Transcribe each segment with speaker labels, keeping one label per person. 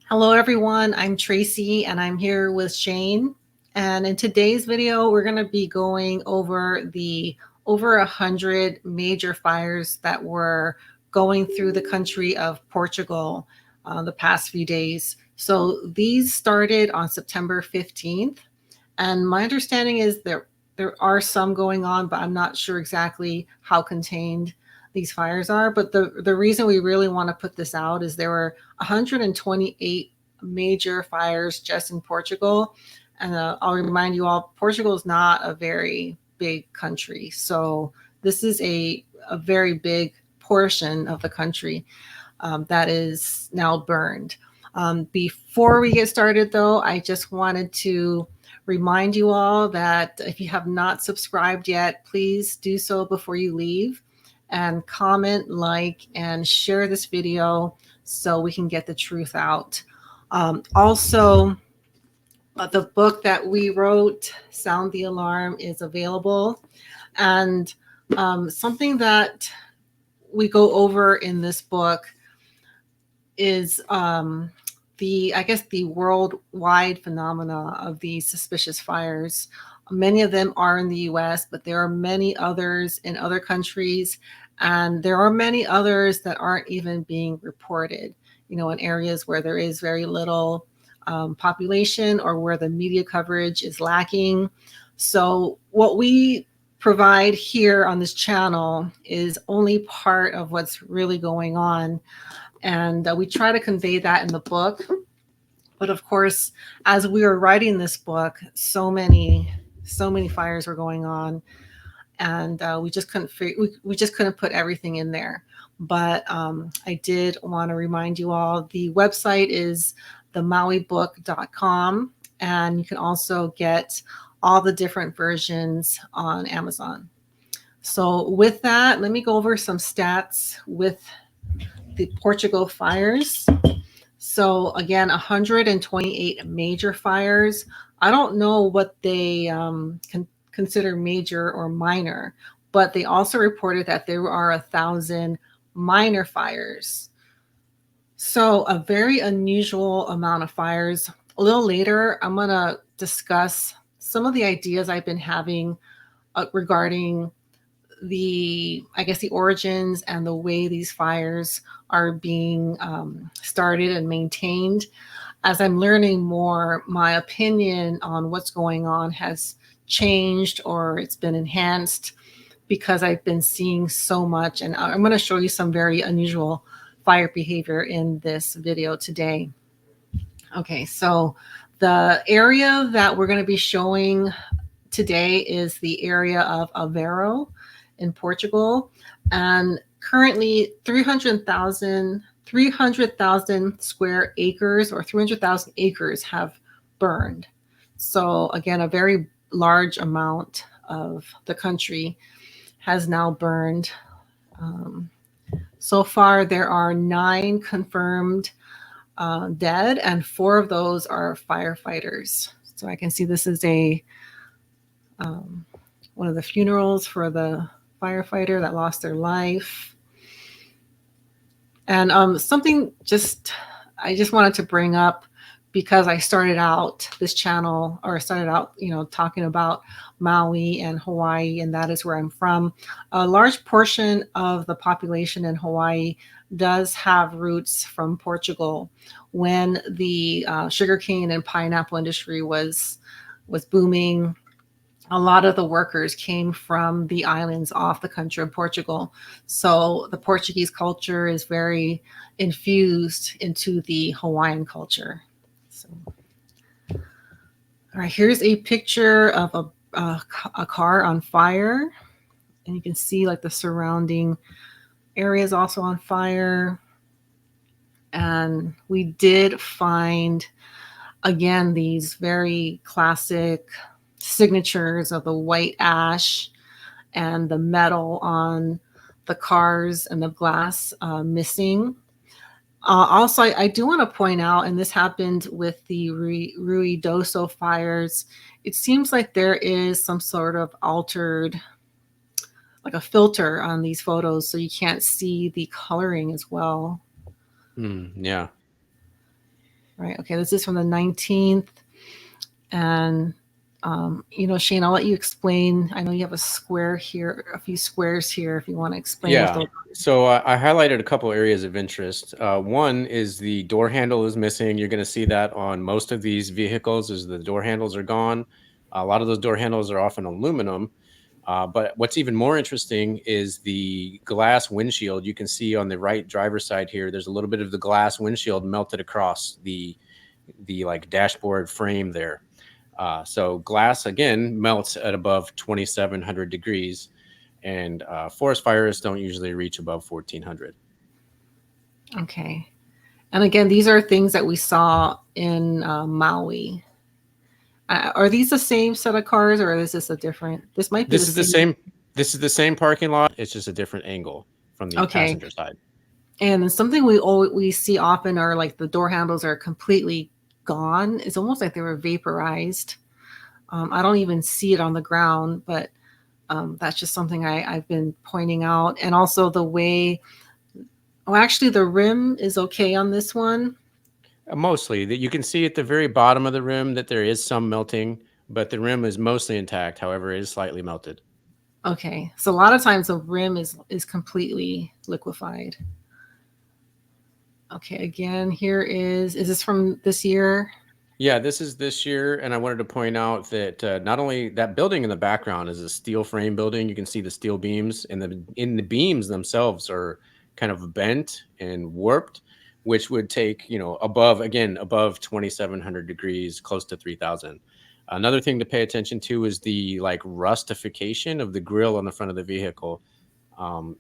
Speaker 1: Hello everyone, I'm Tracy and I'm here with Shane. And in today's video, we're going to be going over the over 100 major fires that were going through the country of Portugal the past few days. So these started on September 15th. And my understanding is there are some going on, but I'm not sure exactly how contained these fires are. But the reason we really want to put this out is there were 128 major fires just in Portugal. And I'll remind you all, Portugal is not a very big country. So this is a very big portion of the country that is now burned. Before we get started, though, I just wanted to remind you all that if you have not subscribed yet, please do so before you leave and comment, like, and share this video so we can get the truth out. Also, the book that we wrote, Sound the Alarm, is available. And something that we go over in this book is the worldwide phenomena of these suspicious fires. Many of them are in the US, but there are many others in other countries, and there are many others that aren't even being reported, in areas where there is very little population or where the media coverage is lacking. So what we provide here on this channel is only part of what's really going on. And we try to convey that in the book. But of course, as we were writing this book, so many fires were going on, and we just couldn't put everything in there. But I did want to remind you all, the website is themauibook.com, and you can also get all the different versions on Amazon. So with that, let me go over some stats with the Portugal fires. So again, 128 major fires. I don't know what they can consider major or minor, but they also reported that there are 1,000 minor fires. So a very unusual amount of fires. A little later, I'm going to discuss some of the ideas I've been having regarding the origins and the way these fires are being started and maintained. As I'm learning more, my opinion on what's going on has changed, or it's been enhanced, because I've been seeing so much. And I'm going to show you some very unusual fire behavior in this video today. Okay, so the area that we're going to be showing today is the area of Aveiro in Portugal, and currently 300,000 square acres, or 300,000 acres, have burned. So again, a very large amount of the country has now burned. So far, there are 9 confirmed dead, and 4 of those are firefighters. So I can see this is one of the funerals for the firefighter that lost their life. And something I just wanted to bring up, because I started out this channel, or started out, talking about Maui and Hawaii, and that is where I'm from. A large portion of the population in Hawaii does have roots from Portugal. When the sugarcane and pineapple industry was booming, a lot of the workers came from the islands off the country of Portugal. So the Portuguese culture is very infused into the Hawaiian culture. So, all right, here's a picture of a car on fire. And you can see like the surrounding area is also on fire. And we did find, again, these very classic signatures of the white ash and the metal on the cars and the glass missing. Also, I do want to point out, and this happened with the Ruidoso fires, it seems like there is some sort of altered, like a filter on these photos, so you can't see the coloring as well.
Speaker 2: Yeah.
Speaker 1: Right. Okay. This is from the 19th. And, Shane, I'll let you explain. I know you have a square here, a few squares here, if you want to explain what
Speaker 2: Yeah.
Speaker 1: those.
Speaker 2: So I highlighted a couple areas of interest. One is the door handle is missing. You're going to see that on most of these vehicles is the door handles are gone. A lot of those door handles are often aluminum. But what's even more interesting is the glass windshield. You can see on the right driver's side here, there's a little bit of the glass windshield melted across the like dashboard frame there. So glass again melts at above 2,700 degrees, and forest fires don't usually reach above 1,400.
Speaker 1: Okay. And again, these are things that we saw in Maui. Are these the same set of cars, or is this a different? This might be the
Speaker 2: This is the
Speaker 1: same.
Speaker 2: same. This is the same parking lot. It's just a different angle from the
Speaker 1: Okay.
Speaker 2: passenger side.
Speaker 1: And then something we see often are like the door handles are completely gone. It's almost like they were vaporized. I don't even see it on the ground, but that's just something I've been pointing out. And also the way, oh, actually, the rim is okay on this one.
Speaker 2: Mostly that you can see at the very bottom of the rim that there is some melting, but the rim is mostly intact. However, it is slightly melted.
Speaker 1: Okay, so a lot of times the rim is completely liquefied. Okay, again, here is this from this year?
Speaker 2: Yeah, this is this year, and I wanted to point out that not only that building in the background is a steel frame building. You can see the steel beams, and the beams themselves are kind of bent and warped, which would take above 2,700 degrees, close to 3,000. Another thing to pay attention to is the like rustification of the grill on the front of the vehicle.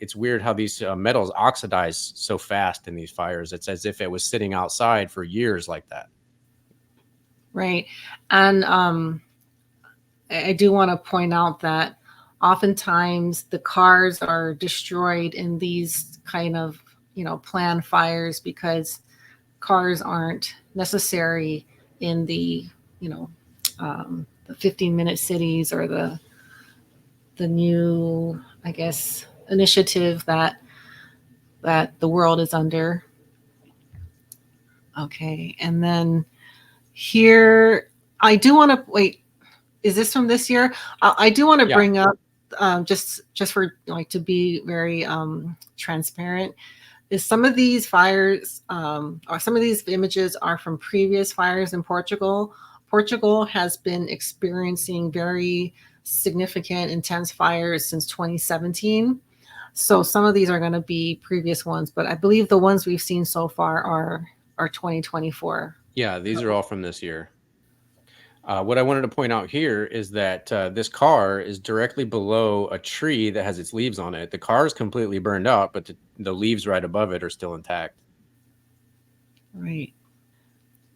Speaker 2: It's weird how these metals oxidize so fast in these fires. It's as if it was sitting outside for years like that.
Speaker 1: Right. And I do want to point out that oftentimes the cars are destroyed in these kind of, planned fires because cars aren't necessary in you know, the 15-minute cities or the new, I guess, initiative that the world is under. Okay. And then here, I do want to wait. Is this from this year? I do want to
Speaker 2: Yeah.
Speaker 1: bring up just for like to be very transparent. Is some of these fires or some of these images are from previous fires in Portugal. Portugal has been experiencing very significant, intense fires since 2017. So some of these are going to be previous ones, but I believe the ones we've seen so far are 2024.
Speaker 2: Yeah, these are all from this year. What I wanted to point out here is that this car is directly below a tree that has its leaves on it. The car is completely burned out, but the leaves right above it are still intact.
Speaker 1: Right.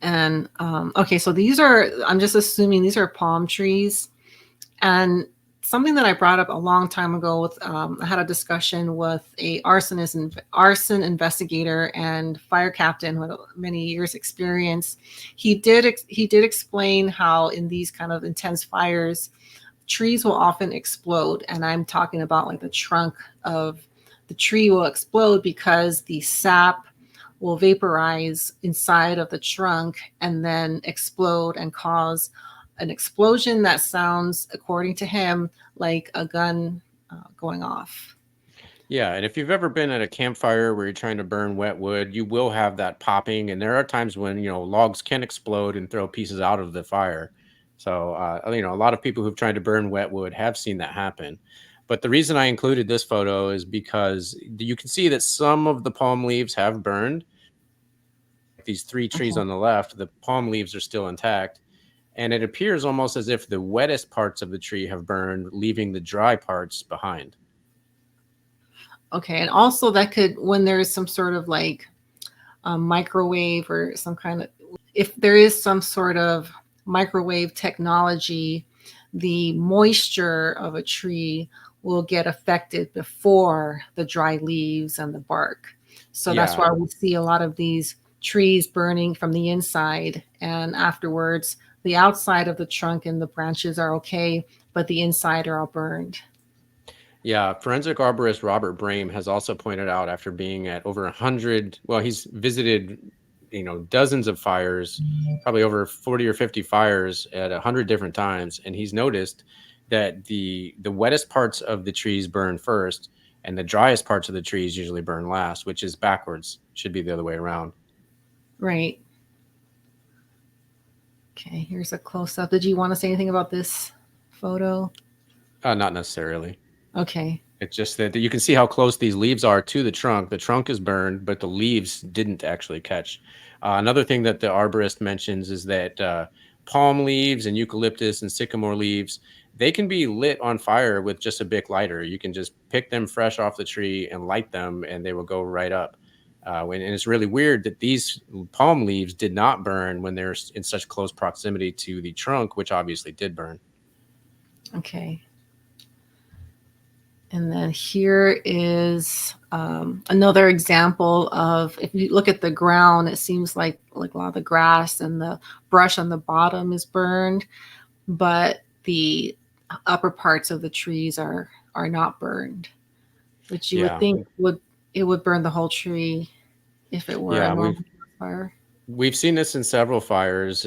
Speaker 1: And okay, so these are, I'm just assuming these are palm trees. And something that I brought up a long time ago with, I had a discussion with a arsonist and arson investigator and fire captain with many years experience. He did explain how in these kind of intense fires, trees will often explode. And I'm talking about like the trunk of the tree will explode because the sap will vaporize inside of the trunk and then explode and cause an explosion that sounds, according to him, like a gun going off.
Speaker 2: Yeah, and if you've ever been at a campfire where you're trying to burn wet wood, you will have that popping, and there are times when logs can explode and throw pieces out of the fire. So a lot of people who've tried to burn wet wood have seen that happen. But the reason I included this photo is because you can see that some of the palm leaves have burned. These three trees
Speaker 1: Okay.
Speaker 2: on the left, the palm leaves are still intact, and it appears almost as if the wettest parts of the tree have burned, leaving the dry parts behind.
Speaker 1: Okay. And also, that could, when there's some sort of like microwave or some kind of, if there is some sort of microwave technology, the moisture of a tree will get affected before the dry leaves and the bark. So that's
Speaker 2: Yeah.
Speaker 1: why we see a lot of these trees burning from the inside, and afterwards the outside of the trunk and the branches are okay, but the inside are all burned.
Speaker 2: Yeah, forensic arborist Robert Brame has also pointed out after being at over 100, well, he's visited dozens of fires, probably over 40 or 50 fires at 100 different times, and he's noticed that the wettest parts of the trees burn first, and the driest parts of the trees usually burn last, which is backwards. Should be the other way around.
Speaker 1: Right. Okay, here's a close up. Did you want to say anything about this photo?
Speaker 2: Not necessarily.
Speaker 1: Okay.
Speaker 2: It's just that you can see how close these leaves are to the trunk. The trunk is burned, but the leaves didn't actually catch. Another thing that the arborist mentions is that palm leaves and eucalyptus and sycamore leaves, they can be lit on fire with just a Bic lighter. You can just pick them fresh off the tree and light them, and they will go right up. And it's really weird that these palm leaves did not burn when they're in such close proximity to the trunk, which obviously did burn.
Speaker 1: Okay. And then here is another example of, if you look at the ground, it seems like a lot of the grass and the brush on the bottom is burned, but the upper parts of the trees are not burned, which you would think would burn the whole tree if it were a normal fire.
Speaker 2: We've seen this in several fires,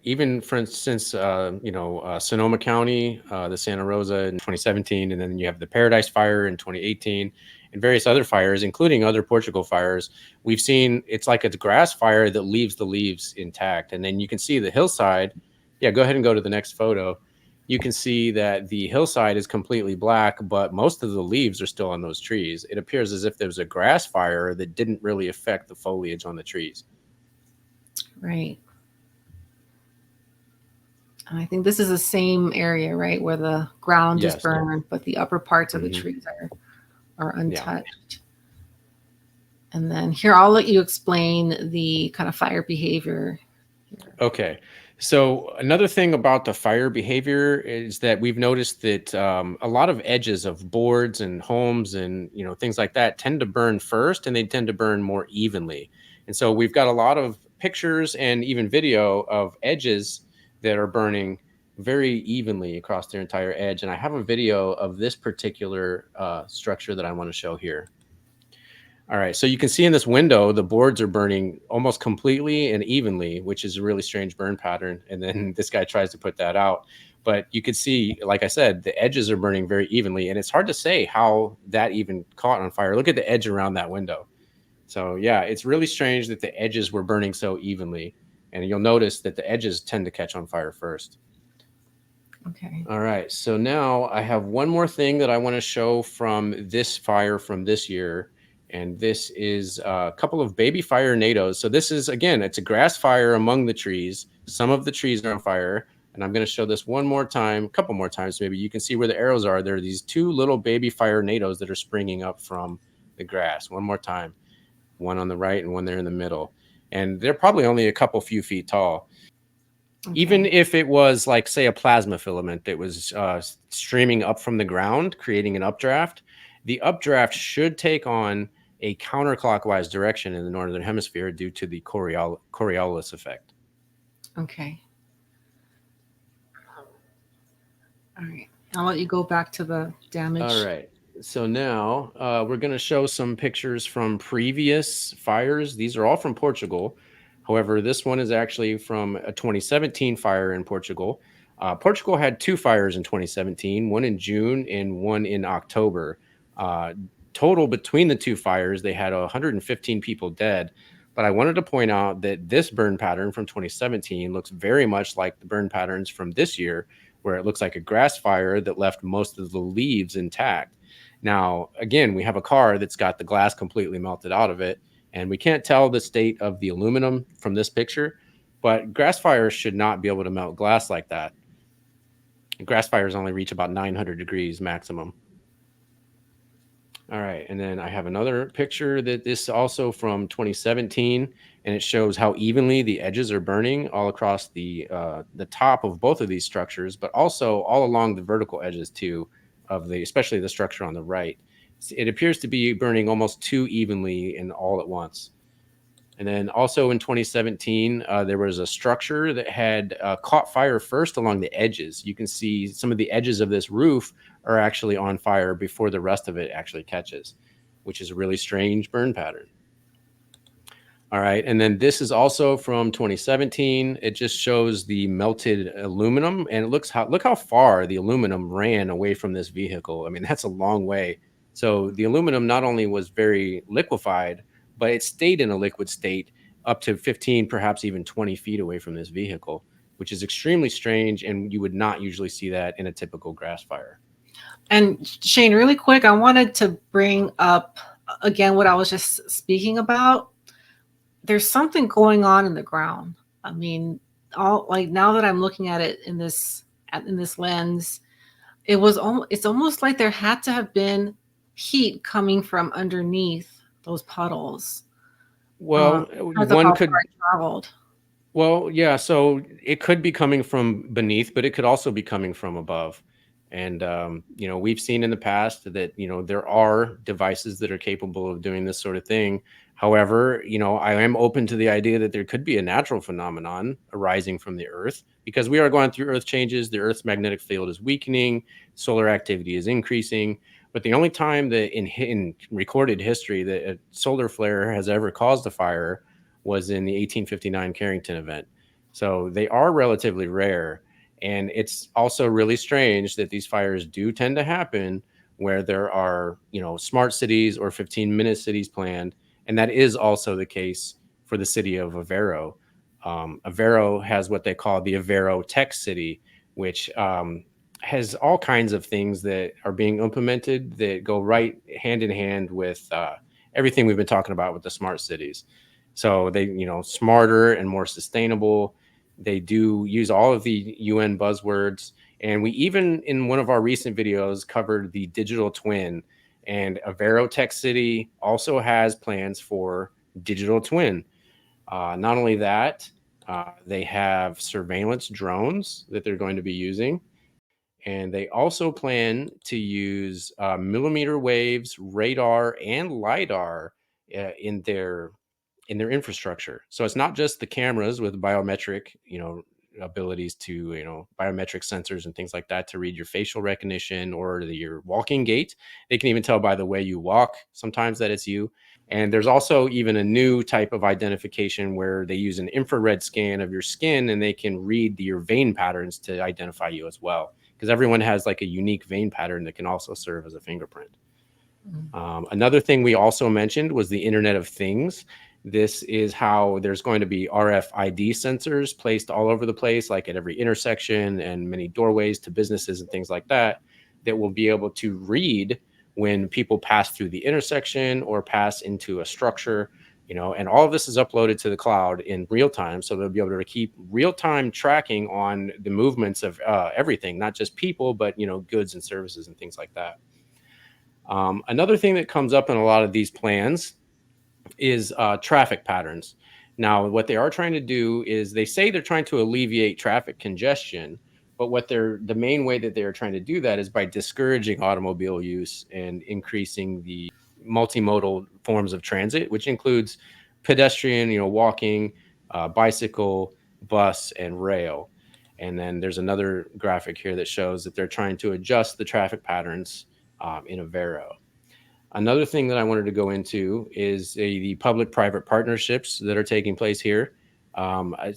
Speaker 2: even for instance, Sonoma County, the Santa Rosa in 2017, and then you have the Paradise Fire in 2018, and various other fires, including other Portugal fires. We've seen it's like a grass fire that leaves the leaves intact, and then you can see the hillside. Yeah, go ahead and go to the next photo. You can see that the hillside is completely black, but most of the leaves are still on those trees. It appears as if there was a grass fire that didn't really affect the foliage on the trees.
Speaker 1: Right. And I think this is the same area, right, where the ground is burned, but the upper parts of the trees are untouched. Yeah. And then here, I'll let you explain the kind of fire behavior here.
Speaker 2: Okay. So another thing about the fire behavior is that we've noticed that a lot of edges of boards and homes and things like that tend to burn first, and they tend to burn more evenly. And so we've got a lot of pictures and even video of edges that are burning very evenly across their entire edge. And I have a video of this particular structure that I want to show here. All right, so you can see in this window, the boards are burning almost completely and evenly, which is a really strange burn pattern. And then this guy tries to put that out. But you could see, like I said, the edges are burning very evenly. And it's hard to say how that even caught on fire. Look at the edge around that window. So yeah, it's really strange that the edges were burning so evenly. And you'll notice that the edges tend to catch on fire first.
Speaker 1: Okay.
Speaker 2: All right, so now I have one more thing that I want to show from this fire from this year. And this is a couple of baby fire nados. So this is, again, it's a grass fire among the trees. Some of the trees are on fire. And I'm going to show this one more time, a couple more times maybe. You can see where the arrows are. There are these two little baby fire nados that are springing up from the grass. One more time. One on the right and one there in the middle. And they're probably only a couple few feet tall. Okay. Even if it was like, say, a plasma filament that was streaming up from the ground, creating an updraft, the updraft should take on a counterclockwise direction in the northern hemisphere due to the Coriolis effect.
Speaker 1: Okay. All right. I'll let you go back to the damage.
Speaker 2: All right. So now we're going to show some pictures from previous fires. These are all from Portugal. However, this one is actually from a 2017 fire in Portugal. Portugal had two fires in 2017, one in June and one in October. Total between the two fires, they had 115 people dead. But I wanted to point out that this burn pattern from 2017 looks very much like the burn patterns from this year, where it looks like a grass fire that left most of the leaves intact. Now, again, we have a car that's got the glass completely melted out of it, and we can't tell the state of the aluminum from this picture, but grass fires should not be able to melt glass like that. Grass fires only reach about 900 degrees maximum. All right, and then I have another picture that is also from 2017, and it shows how evenly the edges are burning all across the top of both of these structures, but also all along the vertical edges too, especially the structure on the right. It appears to be burning almost too evenly and all at once. And then also in 2017, there was a structure that had caught fire first along the edges. You can see some of the edges of this roof are actually on fire before the rest of it actually catches, which is a really strange burn pattern. All right. And then this is also from 2017. It just shows the melted aluminum, and it look how far the aluminum ran away from this vehicle. I mean, that's a long way. So the aluminum not only was very liquefied, but it stayed in a liquid state up to 15, perhaps even 20 feet away from this vehicle, which is extremely strange. And you would not usually see that in a typical grass fire.
Speaker 1: And Shane, really quick, I wanted to bring up again what I was just speaking about. There's something going on in the ground. I mean, all like now that I'm looking at it in this lens, it's almost like there had to have been heat coming from underneath those puddles
Speaker 2: Well,
Speaker 1: because of
Speaker 2: one
Speaker 1: how far
Speaker 2: could
Speaker 1: it traveled.
Speaker 2: Well, yeah, so it could be coming from beneath, but it could also be coming from above. And we've seen in the past that, there are devices that are capable of doing this sort of thing. However, I am open to the idea that there could be a natural phenomenon arising from the Earth because we are going through Earth changes. The Earth's magnetic field is weakening, solar activity is increasing. But the only time that in recorded history that a solar flare has ever caused a fire was in the 1859 Carrington event. So they are relatively rare. And it's also really strange that these fires do tend to happen where there are, smart cities or 15-minute cities planned. And that is also the case for the city of Aveiro. Aveiro has what they call the Aveiro Tech City, which has all kinds of things that are being implemented that go right hand in hand with everything we've been talking about with the smart cities. So they, smarter and more sustainable. They do use all of the UN buzzwords. And we even in one of our recent videos covered the digital twin. And Aveiro Tech City also has plans for digital twin. Not only that, they have surveillance drones that they're going to be using. And they also plan to use millimeter waves, radar, and lidar in their infrastructure. So it's not just the cameras with biometric, abilities to, biometric sensors and things like that to read your facial recognition or your walking gait. They can even tell by the way you walk sometimes that it's you. And there's also even a new type of identification where they use an infrared scan of your skin and they can read your vein patterns to identify you as well. Because everyone has like a unique vein pattern that can also serve as a fingerprint. Another thing we also mentioned was the Internet of Things. This is how there's going to be RFID sensors placed all over the place, like at every intersection and many doorways to businesses and things like that, that will be able to read when people pass through the intersection or pass into a structure, and all of this is uploaded to the cloud in real time. So they'll be able to keep real time tracking on the movements of everything, not just people, but, goods and services and things like that. Another thing that comes up in a lot of these plans is traffic patterns. Now, what they are trying to do is they say they're trying to alleviate traffic congestion, but the main way that they are trying to do that is by discouraging automobile use and increasing the multimodal forms of transit, which includes pedestrian, walking, bicycle, bus, and rail. And then there's another graphic here that shows that they're trying to adjust the traffic patterns in Aveiro. Another thing that I wanted to go into is the public-private partnerships that are taking place here.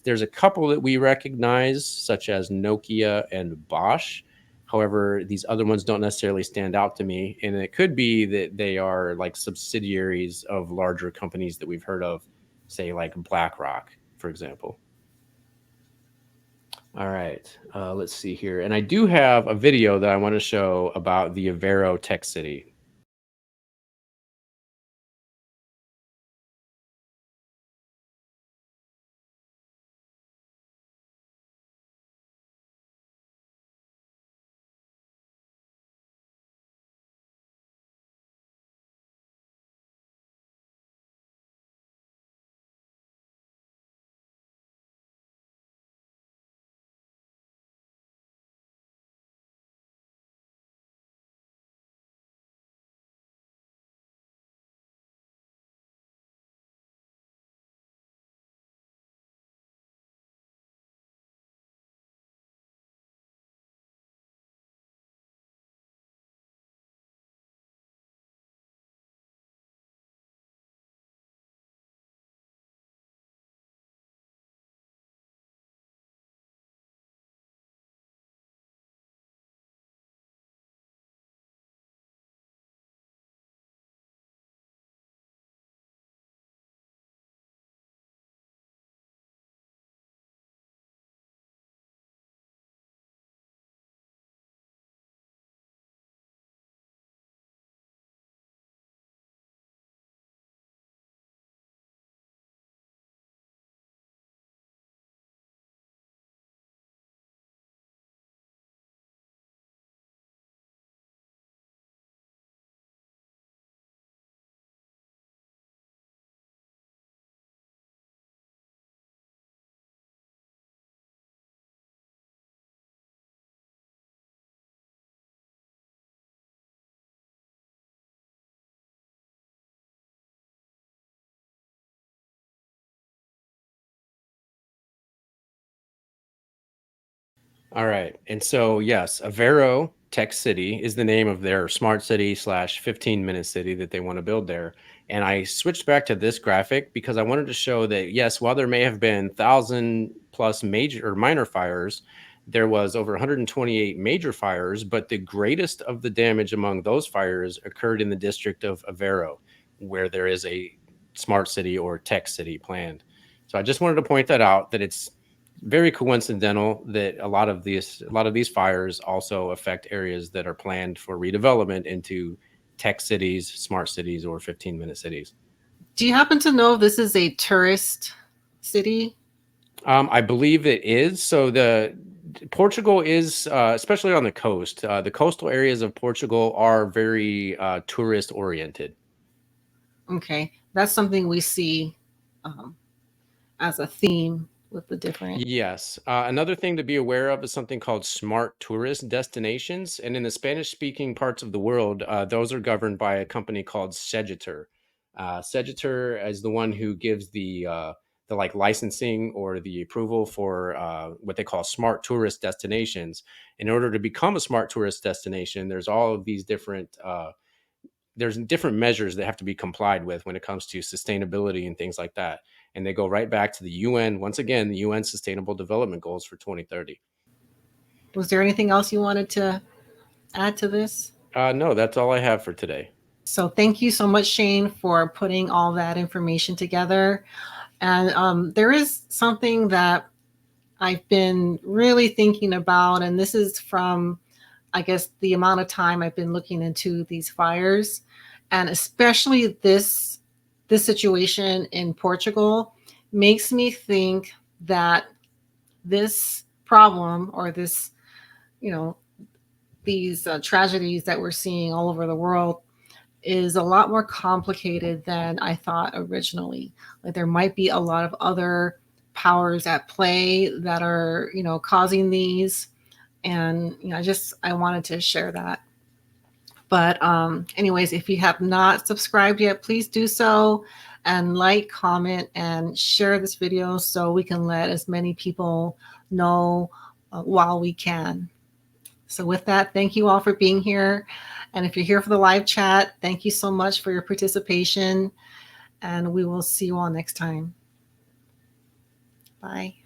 Speaker 2: There's a couple that we recognize, such as Nokia and Bosch. However, these other ones don't necessarily stand out to me. And it could be that they are like subsidiaries of larger companies that we've heard of, say like BlackRock, for example. All right, let's see here. And I do have a video that I want to show about the Aveiro Tech City. All right. And so, yes, Aveiro Tech City is the name of their smart city slash 15-minute city that they want to build there. And I switched back to this graphic because I wanted to show that, yes, while there may have been 1,000 plus major or minor fires, there was over 128 major fires, but the greatest of the damage among those fires occurred in the district of Aveiro, where there is a smart city or tech city planned. So I just wanted to point that out, that it's very coincidental that a lot of these fires also affect areas that are planned for redevelopment into tech cities, smart cities, or 15-minute cities.
Speaker 1: Do you happen to know if this is a tourist city?
Speaker 2: I believe it is. So the Portugal is, especially on the coast. The coastal areas of Portugal are very tourist oriented.
Speaker 1: Okay, that's something we see um, as a theme with the different.
Speaker 2: Yes. Another thing to be aware of is something called smart tourist destinations. And in the Spanish speaking parts of the world, those are governed by a company called Segitur. Segitur is the one who gives the like licensing or the approval for what they call smart tourist destinations. In order to become a smart tourist destination, there's all of these different measures that have to be complied with when it comes to sustainability and things like that. And they go right back to the UN, once again, the UN Sustainable Development Goals for 2030.
Speaker 1: Was there anything else you wanted to add to this?
Speaker 2: No, that's all I have for today.
Speaker 1: So thank you so much, Shane, for putting all that information together. And there is something that I've been really thinking about, and this is from, I guess, the amount of time I've been looking into these fires, and especially this situation in Portugal makes me think that this problem or this, you know, these tragedies that we're seeing all over the world is a lot more complicated than I thought originally. Like there might be a lot of other powers at play that are, causing these. And, I wanted to share that. But, anyways, if you have not subscribed yet, please do so and like, comment, and share this video so we can let as many people know while we can. So, with that, thank you all for being here. And if you're here for the live chat, thank you so much for your participation. And we will see you all next time. Bye.